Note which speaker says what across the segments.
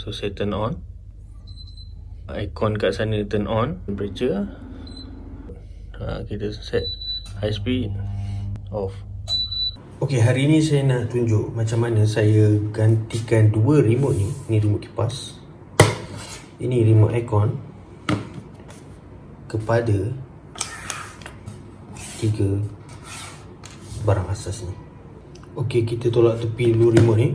Speaker 1: So saya turn on, icon kat sana turn on, temperature, kita set high speed, off. Okay, hari ni saya nak tunjuk macam mana saya gantikan dua remote ni. Ni remote kipas, ini remote aircon, kepada tiga barang asas ni. Okay, kita tolak tepi dulu remote ni.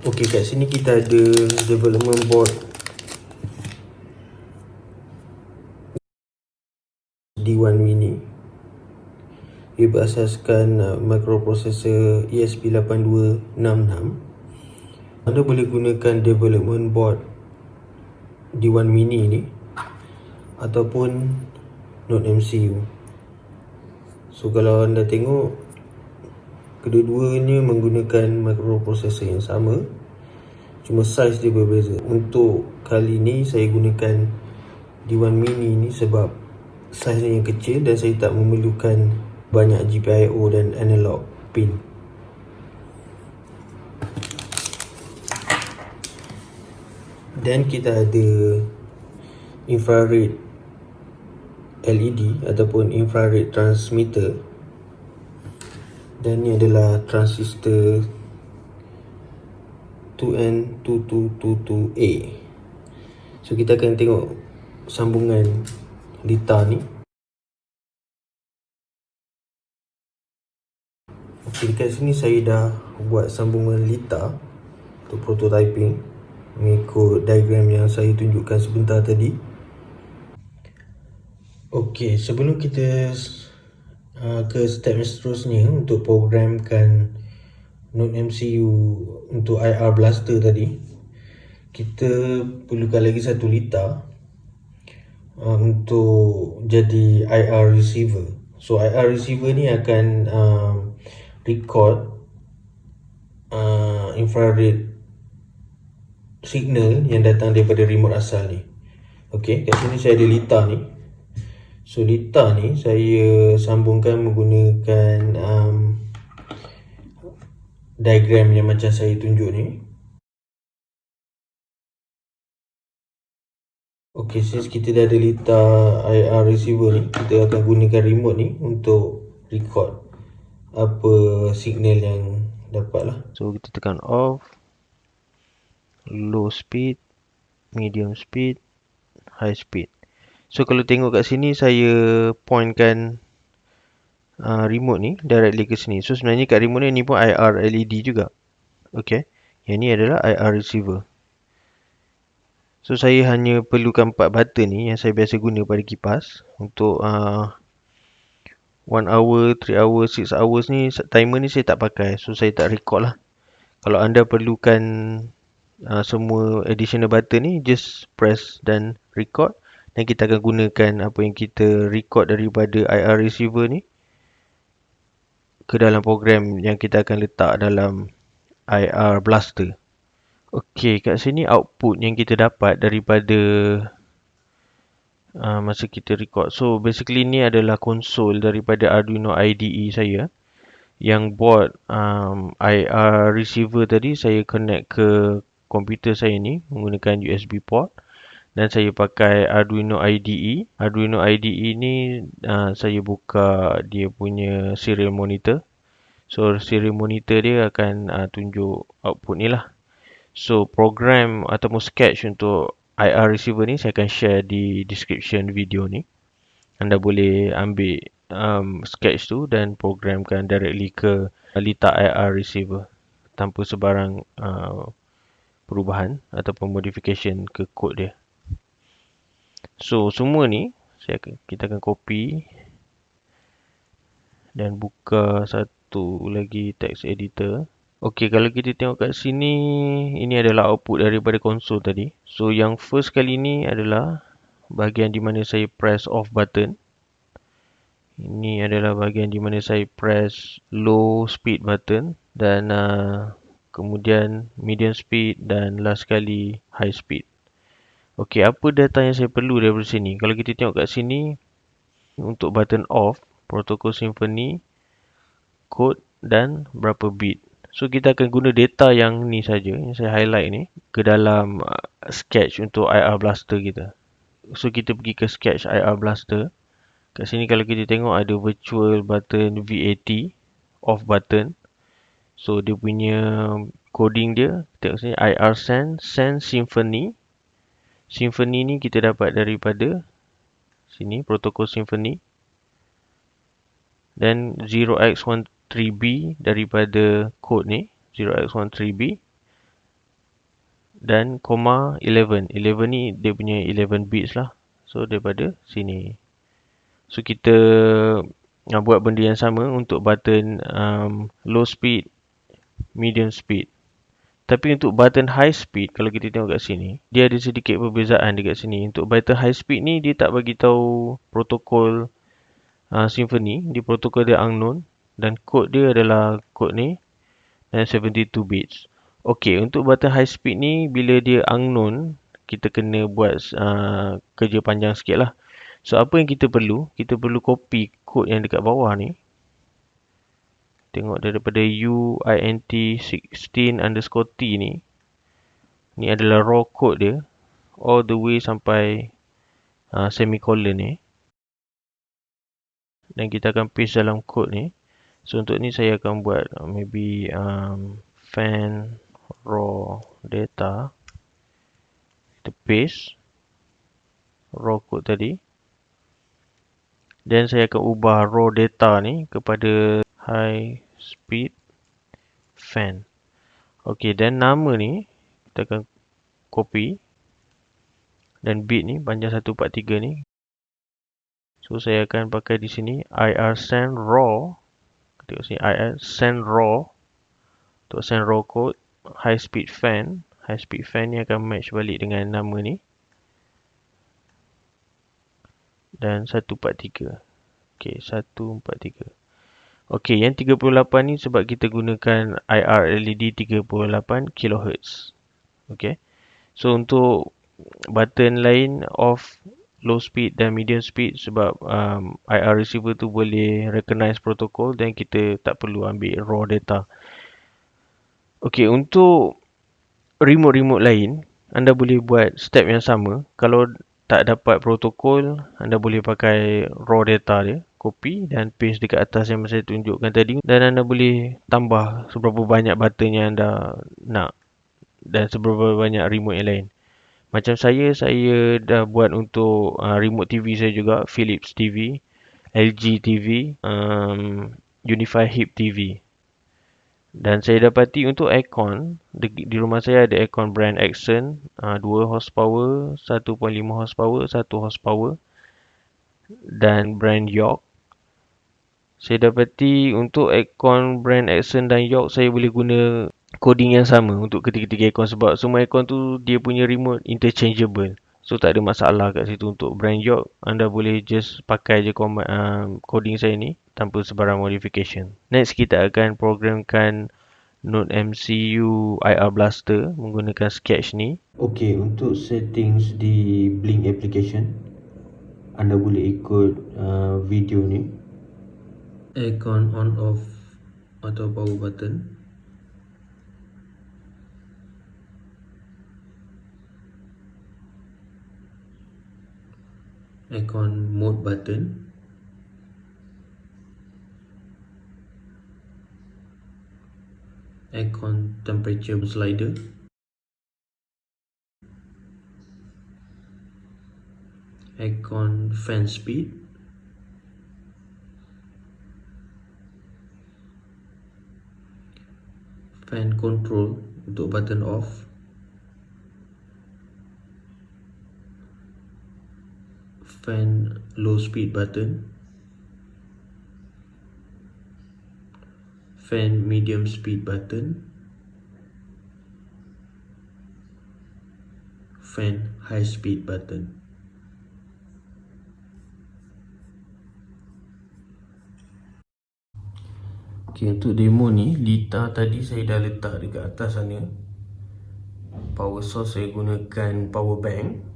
Speaker 1: Okay, kat sini kita ada development board D1 mini. Ia berasaskan microprocessor ESP8266. Anda boleh gunakan development board D1 mini ni ataupun Node MCU. So kalau anda tengok, kedua-duanya menggunakan microprocessor yang sama, cuma saiz dia berbeza. Untuk kali ni saya gunakan D1 mini ni sebab saiznya yang kecil dan saya tak memerlukan banyak GPIO dan analog pin. Dan kita ada infrared LED ataupun infrared transmitter, dan ni adalah transistor 2N2222A. So kita akan tengok sambungan lita ni. Okay, dekat sini saya dah buat sambungan lita untuk prototyping mengikut diagram yang saya tunjukkan sebentar tadi. Okay, sebelum kita ke step yang seterusnya untuk programkan Node MCU untuk IR blaster tadi, kita perlukan lagi satu lita untuk jadi IR receiver. So IR receiver ni akan record infrared signal yang datang daripada remote asal ni. Okay, kat sini saya ada lita ni. So lita ni saya sambungkan menggunakan diagram yang macam saya tunjuk ni. Okay, since kita dah ada lita IR receiver ni, kita akan gunakan remote ni untuk record apa signal yang dapat lah. So kita tekan off, low speed, medium speed, high speed. So kalau tengok kat sini, saya pointkan remote ni directly ke sini. So sebenarnya kat remote ni pun IR LED juga. Okay, yang ni adalah IR receiver. So saya hanya perlukan 4 button ni yang saya biasa guna pada kipas. Untuk 1 hour, 3 hours, 6 hours ni, timer ni saya tak pakai. So saya tak record lah. Kalau anda perlukan semua additional button ni, just press dan record. Dan kita akan gunakan apa yang kita record daripada IR receiver ni ke dalam program yang kita akan letak dalam IR blaster. Okey, kat sini output yang kita dapat daripada masa kita record. So basically ni adalah konsol daripada Arduino IDE saya, yang board IR receiver tadi saya connect ke komputer saya ni menggunakan USB port. Dan saya pakai Arduino IDE. Arduino IDE ni saya buka dia punya serial monitor. So serial monitor dia akan tunjuk output ni lah. So program ataupun sketch untuk IR receiver ni saya akan share di description video ni. Anda boleh ambil sketch tu dan programkan directly ke lita IR receiver tanpa sebarang perubahan ataupun modification ke kod dia. So semua ni kita akan copy dan buka satu lagi text editor. Okey, kalau kita tengok kat sini, ini adalah output daripada konsol tadi. So yang first kali ni adalah bahagian di mana saya press off button. Ini adalah bahagian di mana saya press low speed button, dan kemudian medium speed, dan last kali high speed. Okey, apa data yang saya perlu daripada sini? Kalau kita tengok kat sini, untuk button off, protokol symphony, code dan berapa bit. So kita akan guna data yang ni saja, yang saya highlight ni, ke dalam sketch untuk IR Blaster kita. So kita pergi ke sketch IR Blaster. Kat sini kalau kita tengok ada virtual button VAT, off button. So dia punya coding dia, tengok sini IR send Symfony. Symfony ni kita dapat daripada sini, protokol Symfony. Dan 0x13b daripada code ni, 0x13b. Dan comma 11. 11 ni dia punya 11 bits lah. So daripada sini. So kita buat benda yang sama untuk button low speed, medium speed. Tapi untuk button high speed, kalau kita tengok kat sini, dia ada sedikit perbezaan dekat sini. Untuk button high speed ni, dia tak bagi tahu protokol Symfony. Dia protokol dia unknown. Dan kod dia adalah kod ni. Dan 72 bits. Okey, untuk button high speed ni, bila dia unknown, kita kena buat kerja panjang sikit lah. So, apa yang kita perlu? Kita perlu copy kod yang dekat bawah ni. Tengok daripada uint16 underscore t ni. Ni adalah raw code dia. All the way sampai semicolon ni. Dan kita akan paste dalam code ni. So untuk ni saya akan buat maybe fan raw data. Kita paste raw code tadi. Dan saya akan ubah raw data ni kepada high speed fan. Okey, dan nama ni kita akan copy. Dan bit ni panjang 143 ni. So saya akan pakai di sini IR send raw. Tengok sini IR send raw. Untuk send raw code high speed fan. High speed fan ni akan match balik dengan nama ni. Dan 143. Okey, 143. Okey, yang 38 ni sebab kita gunakan IR LED 38 kHz. Okey. So untuk button lain off, low speed dan medium speed sebab IR receiver tu boleh recognize protokol dan kita tak perlu ambil raw data. Okey, untuk remote-remote lain, anda boleh buat step yang sama. Kalau tak dapat protokol, anda boleh pakai raw data dia, copy dan paste dekat atas yang saya tunjukkan tadi. Dan anda boleh tambah seberapa banyak button yang anda nak dan seberapa banyak remote yang lain. Macam saya dah buat untuk remote TV saya juga, Philips TV, LG TV, Unify Hip TV. Dan saya dapati untuk aircon, di rumah saya ada aircon brand Axon, 2 horsepower, 1.5 horsepower, 1 horsepower. Dan brand York. Saya dapati untuk aircon brand Axon dan York, saya boleh guna coding yang sama untuk ketiga-tiga aircon sebab semua aircon tu dia punya remote interchangeable. So tak ada masalah kat situ. Untuk brand York, anda boleh just pakai je coding saya ni tanpa sebarang modification. Next kita akan programkan Node MCU IR Blaster menggunakan sketch ni. Okay, untuk settings di Blink application, anda boleh ikut video ni. Aircon on off atau power button. Aircon mode button. Aircon temperature slider. Aircon fan speed. Fan control untuk button off. Fan low speed button. Fan medium speed button. Fan high speed button. Okay, untuk demo ni, Lita tadi saya dah letak dekat atas sana. Power source saya gunakan power bank.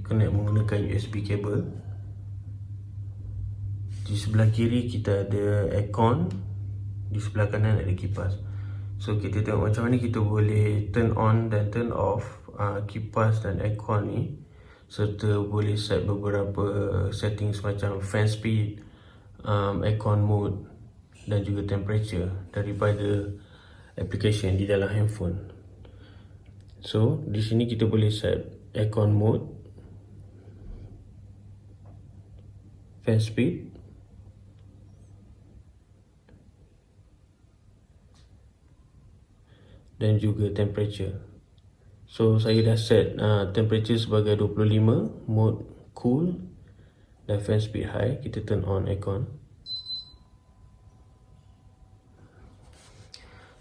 Speaker 1: Connect menggunakan USB cable. Di sebelah kiri kita ada aircon. Di sebelah kanan ada kipas. So kita tengok macam mana kita boleh turn on dan turn off kipas dan aircon ni, serta boleh set beberapa settings macam fan speed, aircon mode dan juga temperature daripada application di dalam handphone. So di sini kita boleh set aircon mode, fan speed, dan juga temperature. So saya dah set temperature sebagai 25, mode cool dan fan speed high. Kita turn on aircon.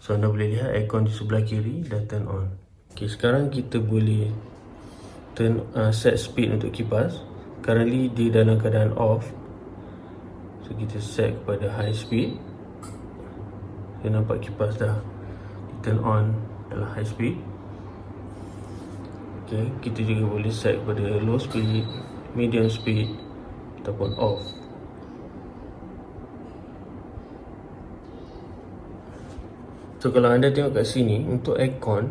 Speaker 1: So anda boleh lihat aircon di sebelah kiri dah turn on. Okay, sekarang kita boleh set speed untuk kipas. Currently dia dalam keadaan off. So kita set kepada high speed. Kita nampak kipas dah turn on dalam high speed. Okay, kita juga boleh set kepada low speed, medium speed ataupun off. So kalau anda tengok kat sini, untuk aircon,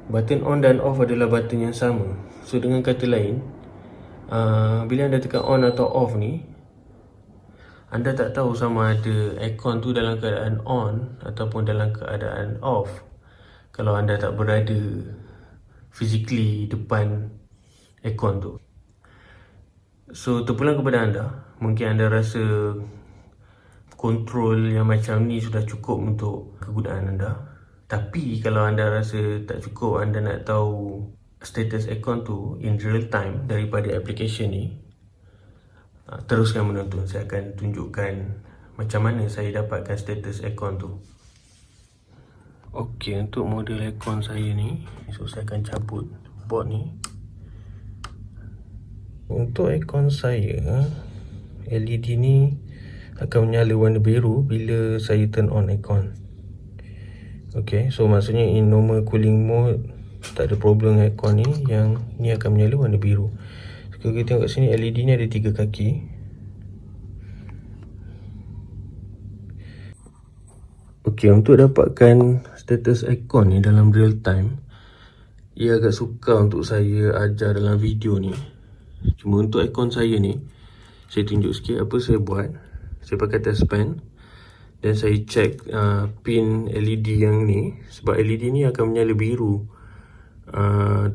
Speaker 1: button on dan off adalah button yang sama. So dengan kata lain, bila anda tekan on atau off ni, anda tak tahu sama ada aircon tu dalam keadaan on ataupun dalam keadaan off kalau anda tak berada physically depan aircon tu. So terpulang kepada anda, mungkin anda rasa kontrol yang macam ni sudah cukup untuk kegunaan anda. Tapi kalau anda rasa tak cukup, anda nak tahu status aircon tu in real time daripada application ni, teruskan menonton. Saya akan tunjukkan macam mana saya dapatkan status aircon tu. Okey, untuk model aircon saya ni, so saya akan cabut board ni. Untuk aircon saya, LED ni akan menyala warna biru bila saya turn on aircon. Okey, so maksudnya in normal cooling mode tak ada problem aircon ni, yang ni akan menyala warna biru. So, kalau kita tengok kat sini, LED ni ada 3 kaki. Okey, untuk dapatkan status aircon ni dalam real time, ia agak sukar untuk saya ajar dalam video ni. Cuma untuk aircon saya ni, saya tunjuk sikit apa saya buat. Saya pakai test pen dan saya check pin LED yang ni, sebab LED ni akan menyala biru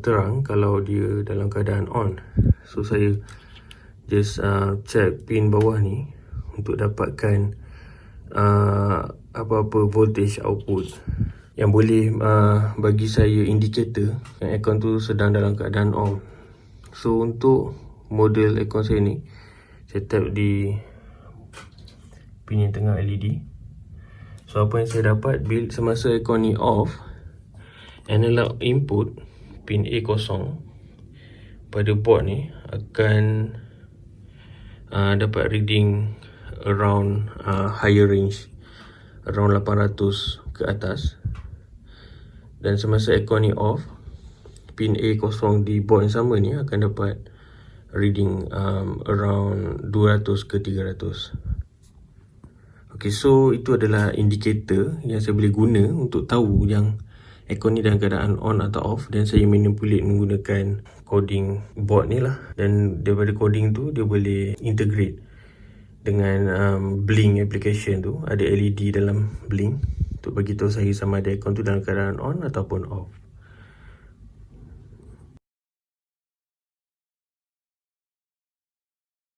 Speaker 1: terang kalau dia dalam keadaan on. So saya just check pin bawah ni untuk dapatkan apa-apa voltage output yang boleh bagi saya indikator yang aircon tu sedang dalam keadaan on. So untuk model aircon saya ni, saya tap di pin yang tengah LED. So apa yang saya dapat, semasa aircon ni off, analog input pin A0 pada board ni akan dapat reading around higher range, around 800 ke atas. Dan semasa aircon ni off, pin A0 di board yang sama ni akan dapat reading around 200 ke 300. Okay, so itu adalah indikator yang saya boleh guna untuk tahu yang aircon ni dalam keadaan on atau off, dan saya manipulate menggunakan coding board ni lah. Dan daripada coding tu, dia boleh integrate dengan Blink application tu. Ada LED dalam Blink untuk bagi tahu saya sama ada aircon tu dalam keadaan on ataupun off.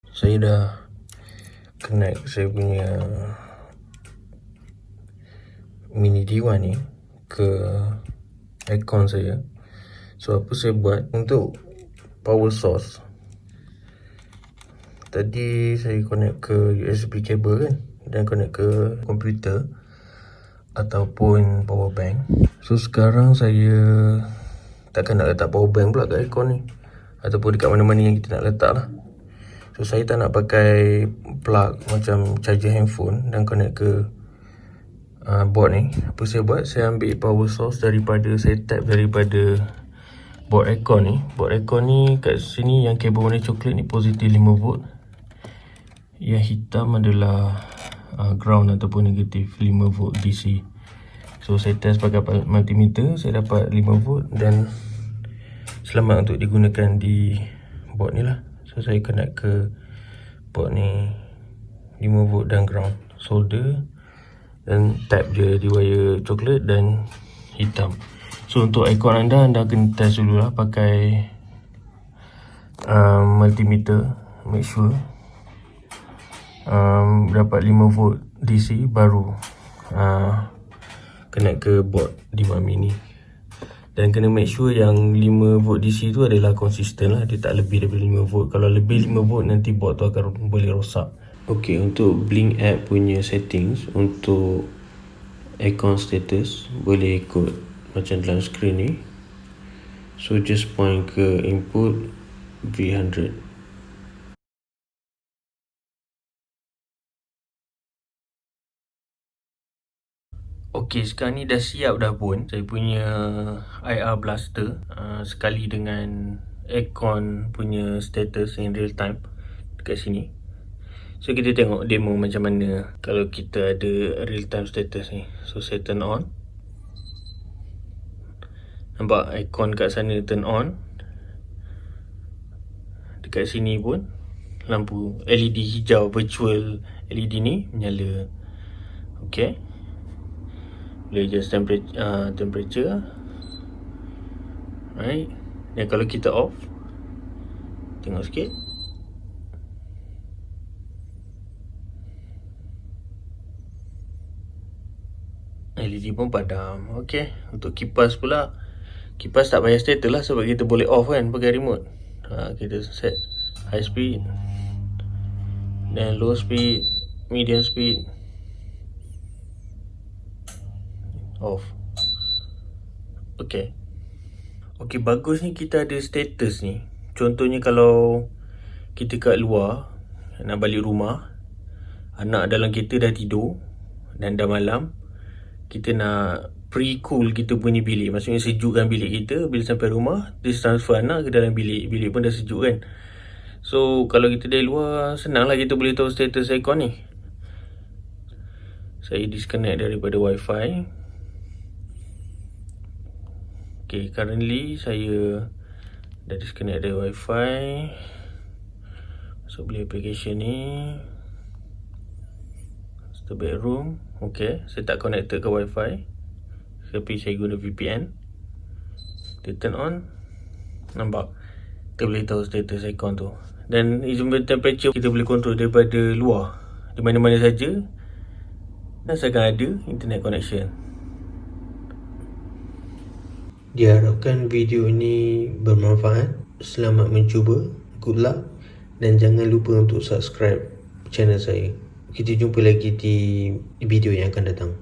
Speaker 1: Saya dah connect saya punya mini D1 ni ke aircon saya. So apa saya buat untuk power source, tadi saya connect ke USB cable kan, dan connect ke komputer ataupun power bank. So sekarang saya takkan nak letak power bank pula kat aircon ni, ataupun dekat mana-mana yang kita nak letak lah. So saya tak nak pakai plug macam charger handphone dan connect ke board ni. Apa saya buat, saya ambil power source daripada, saya tap daripada board aircon ni. Board aircon ni kat sini yang kabel warna coklat ni positif 5V, yang hitam adalah ground ataupun negatif 5V DC. So So saya test pakai multimeter, saya dapat 5 volt dan selamat untuk digunakan di board ni lah. So saya connect ke board ni 5 volt dan ground, solder dan tap je di wire coklat dan hitam. So untuk aircon anda kena test dulu lah pakai multimeter, make sure dapat 5 volt DC baru connect ke board di Mami ni. Dan kena make sure yang 5 volt DC tu adalah konsisten lah, dia tak lebih daripada 5 volt. Kalau lebih 5 volt nanti board tu akan boleh rosak. Ok, untuk Blink app punya settings untuk aircon status boleh ikut macam dalam screen ni. So just point ke input V100. Ok, sekarang ni dah siap dah pun saya punya IR blaster sekali dengan aircon punya status in real time dekat sini. So kita tengok demo macam mana kalau kita ada real time status ni. So saya turn on, nampak aircon kat sana turn on, dekat sini pun lampu LED hijau virtual LED ni menyala. Ok, boleh adjust temperature. Right. Dan kalau kita off, tengok sikit, LED pun padam. Ok, untuk kipas pula, kipas tak payah status lah sebab kita boleh off kan pakai remote. Kita set high speed dan low speed, medium speed, off. Ok, bagus ni kita ada status ni. Contohnya kalau kita kat luar nak balik rumah, anak dalam kereta dah tidur dan dah malam, kita nak pre-cool kita punya bilik, maksudnya sejukkan bilik kita. Bila sampai rumah, dia transfer anak ke dalam bilik, bilik pun dah sejuk kan. So kalau kita dari luar, senang lah kita boleh tahu status aircon ni. Saya disconnect daripada wifi. Ok, currently saya dah disconnect dari wifi. So beli application ni, master bedroom. Ok, saya tak connected ke wifi tapi saya guna VPN. Kita turn on, nampak kita boleh tahu status aircon tu. Dan temperature kita boleh control daripada luar, di mana-mana saja, dan asalkan ada internet connection. Diharapkan video ini bermanfaat. Selamat mencuba, good luck, dan jangan lupa untuk subscribe channel saya. Kita jumpa lagi di video yang akan datang.